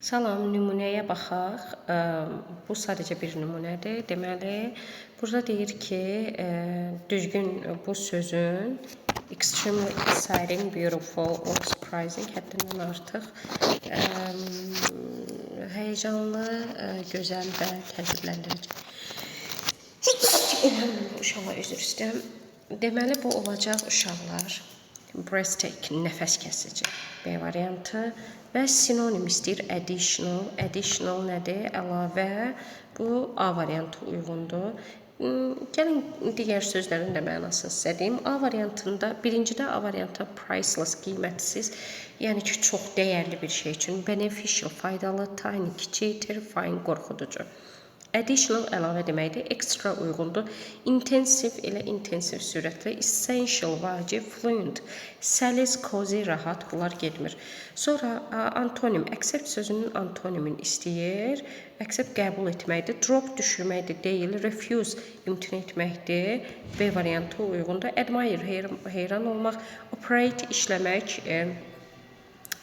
Salam, nümunəyə baxaq. Bu sadəcə bir nümunədir. Deməli, burada deyir ki, düzgün bu sözün extremely exciting, beautiful or surprising həddindən artıq həyəcanlı, gözəl və təəccübləndirici. Uşaqlar üzr istəyirəm. Deməli, bu olacaq uşaqlar. Breathtaking, nəfəs kəsici B variantı və sinonim istəyir additional. Additional nədir? Əlavə. Bu A variantı uyğundur. Gəlin digər sözlərin də mənasını sizə deyim. A variantında, birincidə A variantı priceless, qiymətsiz, yəni ki, çox dəyərli bir şey üçün. Beneficial, faydalı, tiny, kiçik, terrifying, qorxuducu. Additional əlavə deməkdir, extra uyğundur, intensive elə intensiv sürətlə, essential vacib, fluent, səlis, cozy, rahat, bunlar getmir. Sonra antonim, accept sözünün antonimin istəyir, accept qəbul etməkdir, drop düşürməkdir, deyil, refuse imtina etməkdir, B variantı uyğundur, admire heyran olmaq, operate işləmək,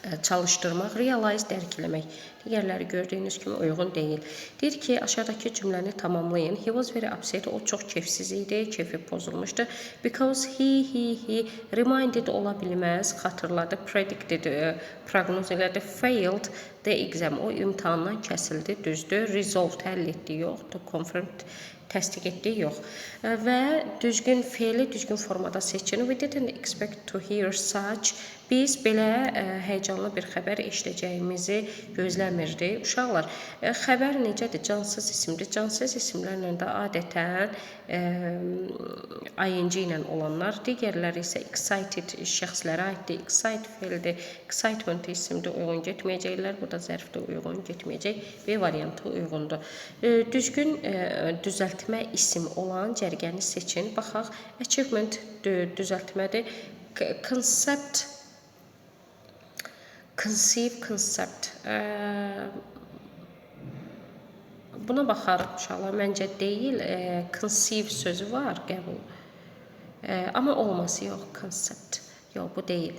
çalışdırmaq, realize dərk eləmək. Digərləri gördüyünüz kimi uyğun deyil. Deyir ki, aşağıdakı cümləni tamamlayın. He was very upset. O çox keyfsiz idi, keyfi pozulmuşdu. Because he reminded ola bilməz, xatırladı, predicted, proqnoz elədi, failed the exam. O imtahandan kəsildi, düzdür. Resolved, həll etdi, yox. To confirm, təsdiq etdi, yox. Və düzgün feili düzgün formada seçin. We didn't expect to hear such. Biz belə həyəcanlı bir xəbər eşidəcəyimizi gözləmirdik. Uşaqlar, xəbər necədir? Cansız isimdir. Cansız isimlərlə də adətən ing ilə olanlar, digərləri isə excited şəxslərə aiddir. Excite feildir, excitement isimdir, uyğun getməyəcəklər. Bu da zərfdə uyğun getməyəcək. B variantı uyğundur. Düzgün düzəltmə isim olan cərgəni seçin. Baxaq, achievement düzəltmədir. Concept, conceive, concept. Buna baxarıq uşaqlar. Məncə deyil, conceive sözü var, qəbul. Amma olması yox, concept. Yox, bu deyil.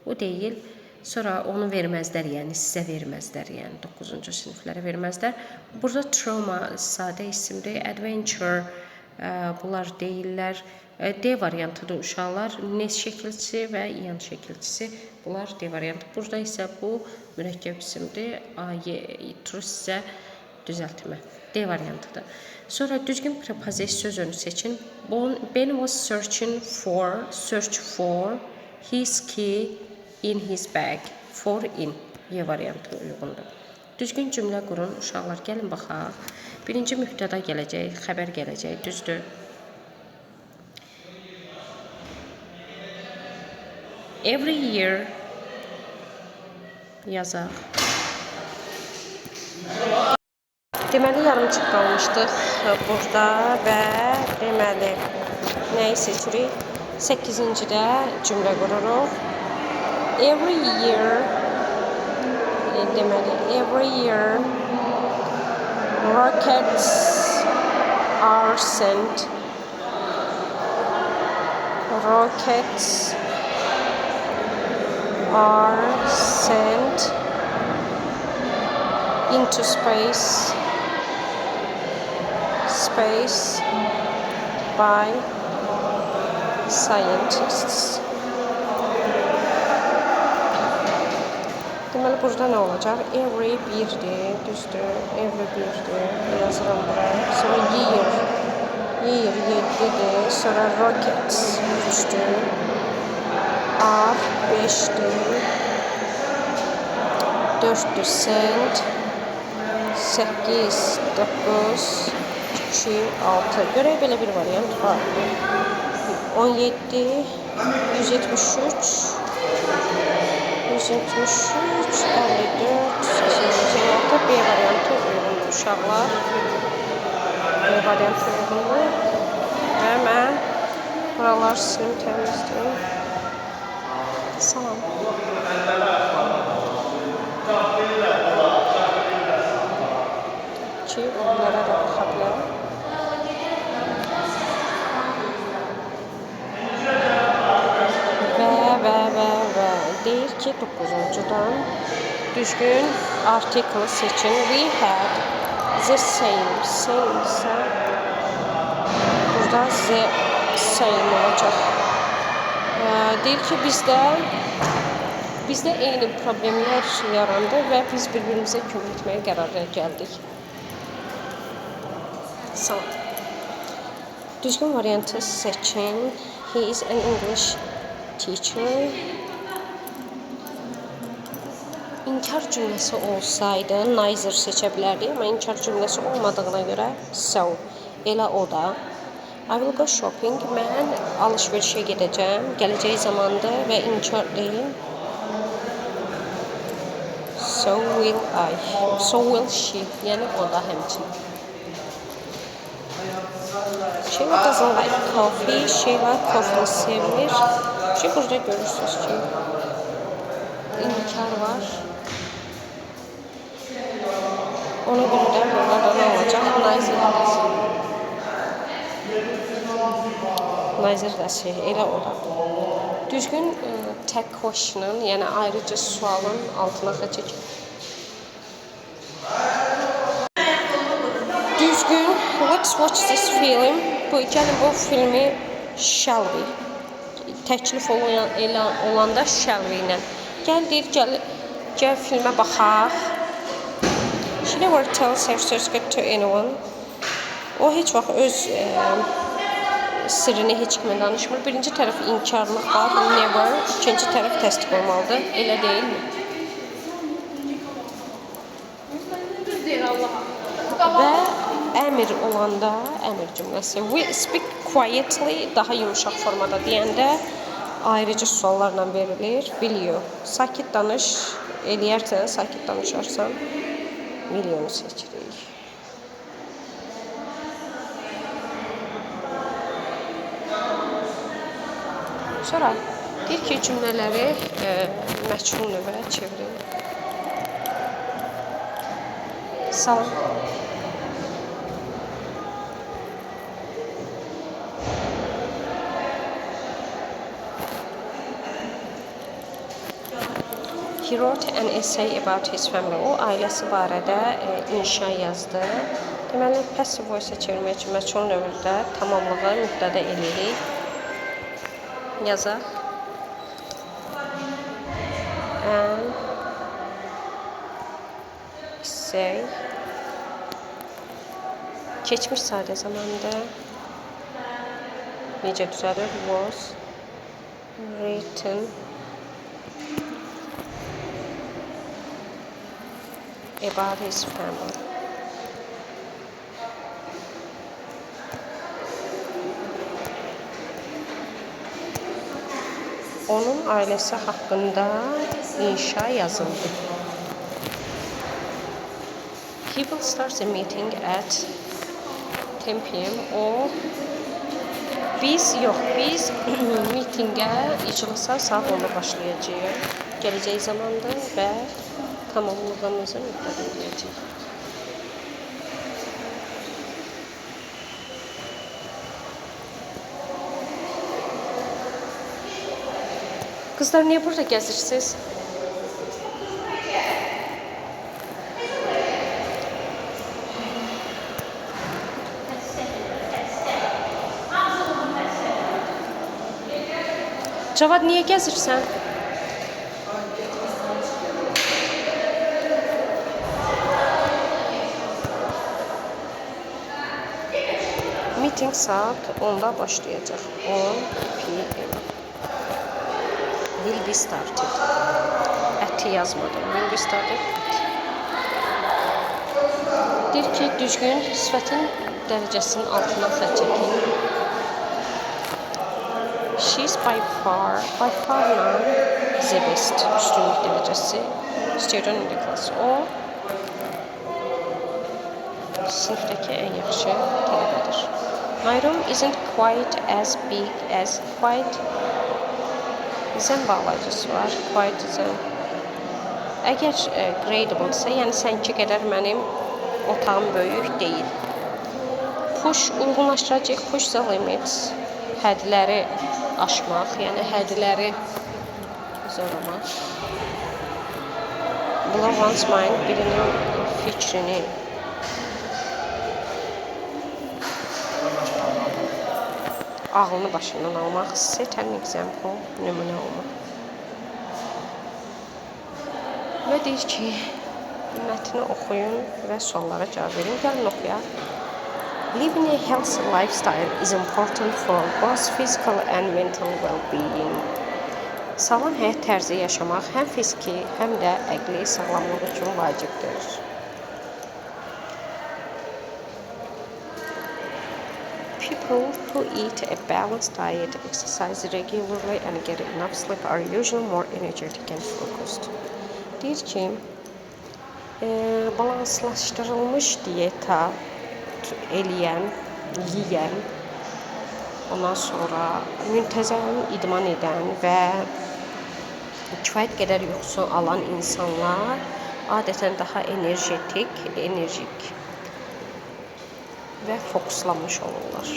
Bu deyil. Sonra onu verməzlər, yəni sizə verməzlər, yəni 9-cu siniflərə verməzlər. Burada trauma sadə isimdir, adventure, bunlar deyirlər. D variantıdır uşaqlar, nes şəkilçisi və yan şəkilçisi, bunlar D variantı. Burada isə bu mürəkkəb isimdir, true sizə düzəltmə, D variantıdır. Sonra düzgün preposition sözünü seçin. Ben was search for his key in his bag, for in, Y variantı uyğundur. Düzgün cümlə qurun, uşaqlar, gəlin baxaq. Birinci mübtəda gələcək, xəbər gələcək, düzdür. Every year yazaq. Deməli, yarımçıq qalmışdıq burada və deməli, nəyi seçirik? 8-cidə cümlə qururuq. Every year, deməli, every year rockets are sent. Rockets are sent into space by scientists. Deməli, burada nə olacaq? Every birdir, düzdür. Every birdir, yazıram buraya. Sonra year 7'dir. Sonra rockets 3'dür. Are 5'dir. 4'dür sent. 8, 9, 2, 6. Görək belə bir variant var. 17, 173, 173, 54, 86, B variantı uyğundur uşaqlar. B variantı uyğundur. Və mən buralar silim, təmizləyim. Salam. Ki, onlara da baxa bilərəm. Və deyir ki, 9-cudan düzgün artiklı seçin. We had the same. Same ise burada the same olacaq. Deyir ki bizdə eyni problemlər yarandı və biz bir-birimizə kömək etməyə qərara gəldik. Salam. Düzgün variantı seçin. He is an English teacher. İnkar cümləsi olsaydı neither seçə bilərdik, amma inkar cümləsi olmadığına görə so. Elə o da. I will go shopping. Mən alış-verişə gedəcəm. Gələcək zamandır və inkar deyil. So will I. So will she. Yəni o da həmçinin. Sheila doesn't like coffee. Sheila coffee sevmir. Burada görürsünüz ki inkar var. Ona görə də burada nə olacaq? Neither dəsi. Elə o da. Düzgün tag question'ın, yəni ayrıca sualın altına xəçək. Düzgün, let's watch this film. Gəlin bu filmi shall we. Təklif olanda shall we ilə. Gəl filmə baxaq. She never tells her secret to anyone. O heç vaxt öz sirrini heç kimə danışmır. Birinci tərəf inkarlıq var, never. İkinci tərəf təsdiq olmalıdır. Elə deyilmi? Və əmr olanda, əmr cümləsi. We speak quietly, daha yumuşaq formada deyəndə ayrıca suallarla verilir. Biliyor. Sakit danış, eləyərsən, sakit danışarsan, milyonu seçirik. Sonra deyir ki, cümlələri məchul növə çevirin. Salam. He wrote an essay about his family. O ailəsi barədə inşa yazdı. Deməli, passive voice çevirmək üçün məchul növdə tamamlığı mübtədə eləyirik. Yazaq. An essay. Keçmiş sadə zamanda necə düzəlir? Was written about his family. Onun ailəsi haqqında inşa yazıldı. He will start the meeting at 10 p.m. O biz mitingə, iclasa saat 10'da başlayacağıq. Gələcək zamanda və tamamlığımızı mübtədə edəcəyik. Kızlar, niye burada gəzirsiniz? Cavad, niye gəzirsən? Meeting saat 10'da başlayacaq. 10 p.m. Will be started. Əti yazmadım. Will be started. Deyir ki, düzgün sifətin dərəcəsinin altına xətt çəkin. She's by far now the best. Üstünlük dərəcəsi. Student in the class. O sinifdəki ən yaxşı tələbədir. My room isn't quite as big as quite. Zən bağlayıcısı var. Quite zən. Əgər gradable-sə, yəni sənki qədər mənim otağım böyük deyil. Push uyğunlaşdıracaq. Push the limits. Hədləri aşmaq, yəni hədləri zorlamaq. Blow one's mind birinin fikrini ağlını başından almaq. Set an example, nümunə olmaq. Və deyir ki, mətni oxuyun və suallara cavab verin. Gəlin oxuyaq. Living a healthy lifestyle is important for both physical and mental well-being. Sağlam həyat tərzi yaşamaq həm fiziki, həm də əqli sağlamlıq üçün vacibdir. People who eat a balanced diet, exercise regularly and get enough sleep are usually more energetic and focused. Deyir ki, balanslaşdırılmış diyeta eləyən, yeyən, ondan sonra müntəzəm idman edən və kifayət qədər yuxusu alan insanlar adətən daha enerjik və fokuslanmış olurlar.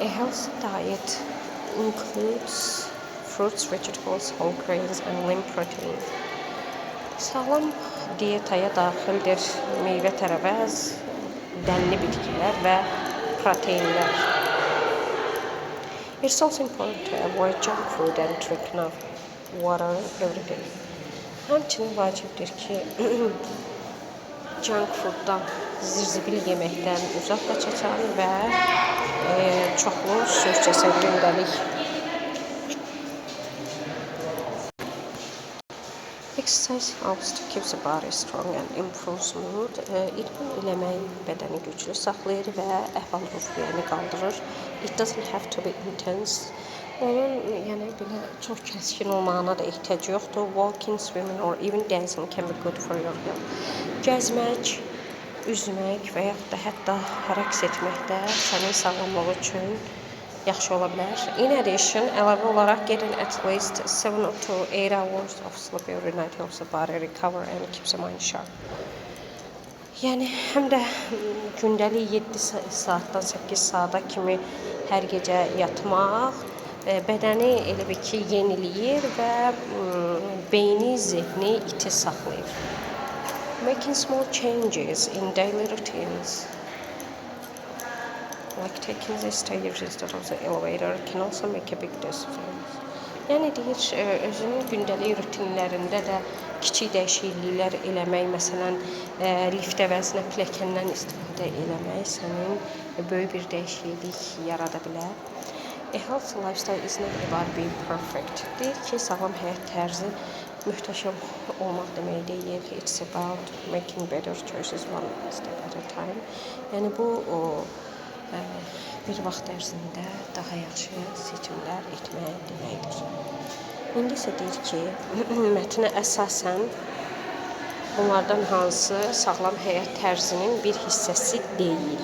A healthy diet includes fruits, vegetables, whole grains and lean protein. Sağlam diyetaya daxildir meyvə tərəvəz, dənli bitkilər və proteinlər. It's also important to avoid junk food and drink enough water every day. Həmçinin vacibdir ki, junk fooddan, zirzibil yeməkdən uzaq qaçasan və çoxlu su içəsən gündəlik. Exercise helps to keep the body strong and improves mood. İdman eləmək bədəni güclü saxlayır və əhval-ruhiyyəni qaldırır. It doesn't have to be intense. Onun yəni belə çox kəskin olmağına da ehtiyac yoxdur. Walking, swimming or even dancing can be good for your health. Gəzmək, üzmək və yaxud da hətta rəqs etmək də sənin sağlamlıq üçün yaxşı ola bilər. In addition, əlavə olaraq getting at least 7 to 8 hours of sleep every night helps the body recover and keeps the mind sharp. Yəni həm də gündəlik 7 saatdan 8 saata kimi hər gecə yatmaq bədəni elə bir ki yeniləyir və beyni, zehni iti saxlayır. Making small changes in daily routines, like taking the stairs instead of the elevator, can also make a big difference. Yəni deyir, özünün gündəlik rutinlərində də kiçik dəyişikliklər eləmək, məsələn, lift əvəzinə pilləkəndən istifadə eləmək sənin böyük bir dəyişiklik yarada bilər. A healthy lifestyle is not about being perfect. Deyir ki, sağlam həyat tərzi möhtəşəm olmaq demək deyil. It's about making better choices one step at a time. Yəni bu bir vaxt ərzində daha yaxşı seçimlər etmək deməkdir. İndi isə deyir ki, mətnə əsasən bunlardan hansı sağlam həyat tərzinin bir hissəsi deyil.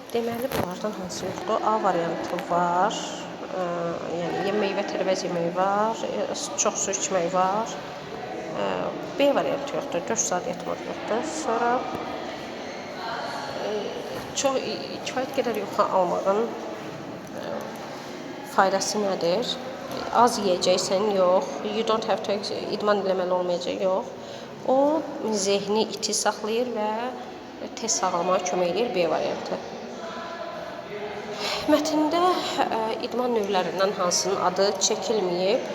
Deməli, bunlardan hansı yoxdur? A variantı var, yəni meyvə tərəvəz yemək var, çox su içmək var. B variantı yoxdur, 4 saat yatmaq yoxdur. Sonra çox kifayət qədər yuxu almağın faydası nədir? Az yeyəcəksən, yox. You don't have to idman eləməli olmayacaq, yox. O zehni iti saxlayır və tez sağalmağa kömək edir. B variantı. Mətndə idman növlərindən hansının adı çəkilməyib.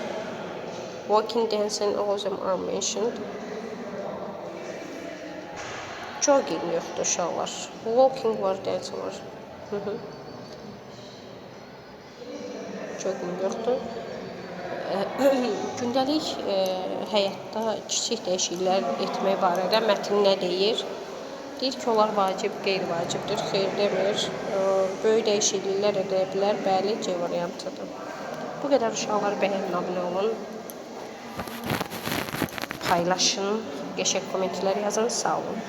Walking, dancing, all of them are mentioned. Jogging yoxdur uşaqlar. Walking var, dancing var. Jogging yoxdur. Gündəlik həyatda kiçik dəyişikliklər etmək barədə mətn nə deyir? Deyir ki, onlar vacib, qeyri-vacibdir, xeyr demir. Böyük dəyişikliklər edə bilər, bəli, C variantıdır. Bu qədər uşaqlar bəyənin, abunə olun. Paylaşın, qəşəng kommentlər yazın, sağ olun.